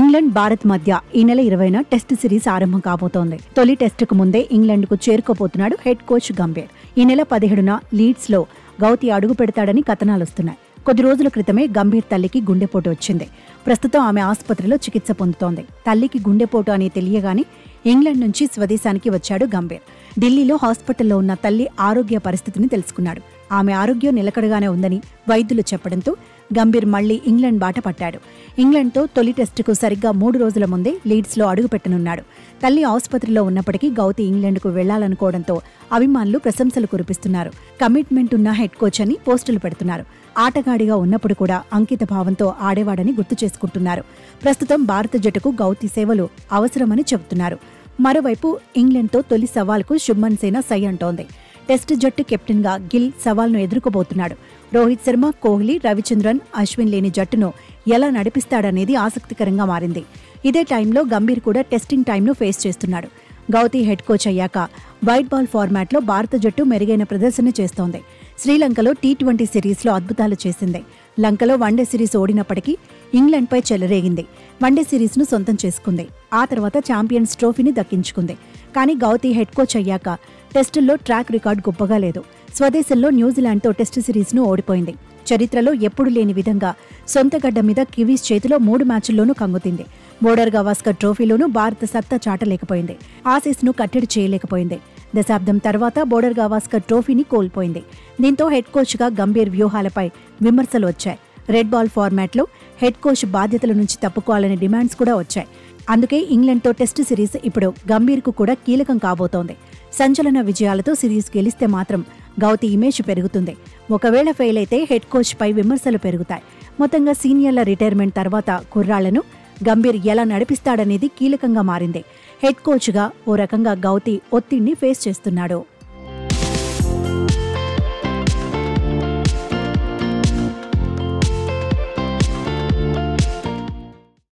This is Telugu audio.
ఇంగ్లాండ్ భారత్ మధ్య ఈ నెల 20న టెస్ట్ సిరీస్ ఆరంభం కాబోతోంది. తొలి టెస్టుకు ముందే ఇంగ్లాండ్కు చేరుకోబోతున్నాడు హెడ్ కోచ్ గంభీర్. ఈ నెల 17న లీడ్స్లో గౌతి అడుగు పెడతాడని కథనాలొస్తున్నాయి. కొద్ది రోజుల క్రితమే గంభీర్ తల్లికి గుండెపోటు వచ్చింది. ప్రస్తుతం ఆమె ఆసుపత్రిలో చికిత్స పొందుతోంది. తల్లికి గుండెపోటు అని తెలియగానే ఇంగ్లాండ్ నుంచి స్వదేశానికి వచ్చాడు గంభీర్. ఢిల్లీలో హాస్పిటల్లో ఉన్న తల్లి ఆరోగ్య పరిస్థితిని తెలుసుకున్నాడు. ఆమె ఆరోగ్యం నిలకడగానే ఉందని వైద్యులు చెప్పడంతో గంభీర్ మళ్లీ ఇంగ్లాండ్ బాట పట్టాడు. ఇంగ్లాండ్తో తొలి టెస్టుకు సరిగ్గా 3 రోజుల ముందే లీడ్స్లో అడుగుపెట్టనున్నాడు. తల్లి ఆసుపత్రిలో ఉన్నప్పటికీ గౌతి ఇంగ్లాండ్కు వెళ్లాలనుకోవడంతో అభిమానులు ప్రశంసలు కురిపిస్తున్నారు. కమిట్మెంట్ ఉన్న హెడ్ కోచ్ అని పోస్టులు పెడుతున్నారు. ఆటగాడిగా ఉన్నప్పుడు కూడా అంకిత భావంతో ఆడేవాడని గుర్తు చేసుకుంటున్నారు. ప్రస్తుతం భారత జట్టుకు గౌతి సేవలు అవసరమని చెబుతున్నారు. మరోవైపు ఇంగ్లాండ్తో తొలి సవాల్కు శుభ్మన్ సేన సై అంటోంది. టెస్ట్ జట్టు కెప్టెన్గా గిల్ సవాల్ను ఎదుర్కోబోతున్నాడు. రోహిత్ శర్మ, కోహ్లీ, రవిచంద్రన్, అశ్విన్ లేని జట్టును ఎలా నడిపిస్తాడనేది ఆసక్తికరంగా మారింది. ఇదే టైంలో గంభీర్ కూడా టెస్టింగ్ టైంను ఫేస్ చేస్తున్నాడు. గౌతి హెడ్ కోచ్ అయ్యాక వైట్ బాల్ ఫార్మాట్లో భారత జట్టు మెరుగైన ప్రదర్శన చేస్తోంది. శ్రీలంకలో టీ20 సిరీస్లో అద్భుతాలు చేసింది. లంకలో వన్డే సిరీస్ ఓడినప్పటికీ ఇంగ్లాండ్పై చెలరేగింది. వన్డే సిరీస్ను సొంతం చేసుకుంది. ఆ తర్వాత ఛాంపియన్స్ ట్రోఫీని దక్కించుకుంది. కానీ గౌతి హెడ్ కోచ్ అయ్యాక టెస్టుల్లో ట్రాక్ రికార్డు గొప్పగా లేదు. స్వదేశంలో న్యూజిలాండ్తో టెస్టు సిరీస్ను ఓడిపోయింది. చరిత్రలో ఎప్పుడు లేని విధంగా సొంత గడ్డ మీద కివీస్ చేతిలో 3 మ్యాచ్ల్లోనూ కంగుతింది. బోర్డర్ గవాస్కర్ ట్రోఫీలోనూ భారత సత్తా చాటలేకపోయింది. ఆసీస్ను కట్టడి చేయలేకపోయింది. దశాబ్దం తర్వాత బోర్డర్ గవాస్కర్ ట్రోఫీని కోల్పోయింది. దీంతో హెడ్ కోచ్గా గంభీర్ వ్యూహాలపై విమర్శలు వచ్చాయి. రెడ్ బాల్ ఫార్మాట్లో హెడ్ కోచ్ బాధ్యతల నుంచి తప్పుకోవాలనే డిమాండ్స్ కూడా వచ్చాయి. అందుకే ఇంగ్లాండ్తో టెస్టు సిరీస్ ఇప్పుడు గంభీర్కు కూడా కీలకం కాబోతోంది. సంచలన విజయాలతో సిరీస్ గెలిస్తే మాత్రం గౌతి ఇమేజ్ పెరుగుతుంది. ఒకవేళ ఫెయిల్ అయితే హెడ్ కోచ్ పై విమర్శలు పెరుగుతాయి. మొత్తంగా సీనియర్ల రిటైర్మెంట్ తర్వాత కుర్రాళ్లను గంభీర్ ఎలా నడిపిస్తాడనేది కీలకంగా మారింది. హెడ్ కోచ్గా ఓ రకంగా గౌతి ఒత్తిడిని ఫేస్ చేస్తున్నాడు.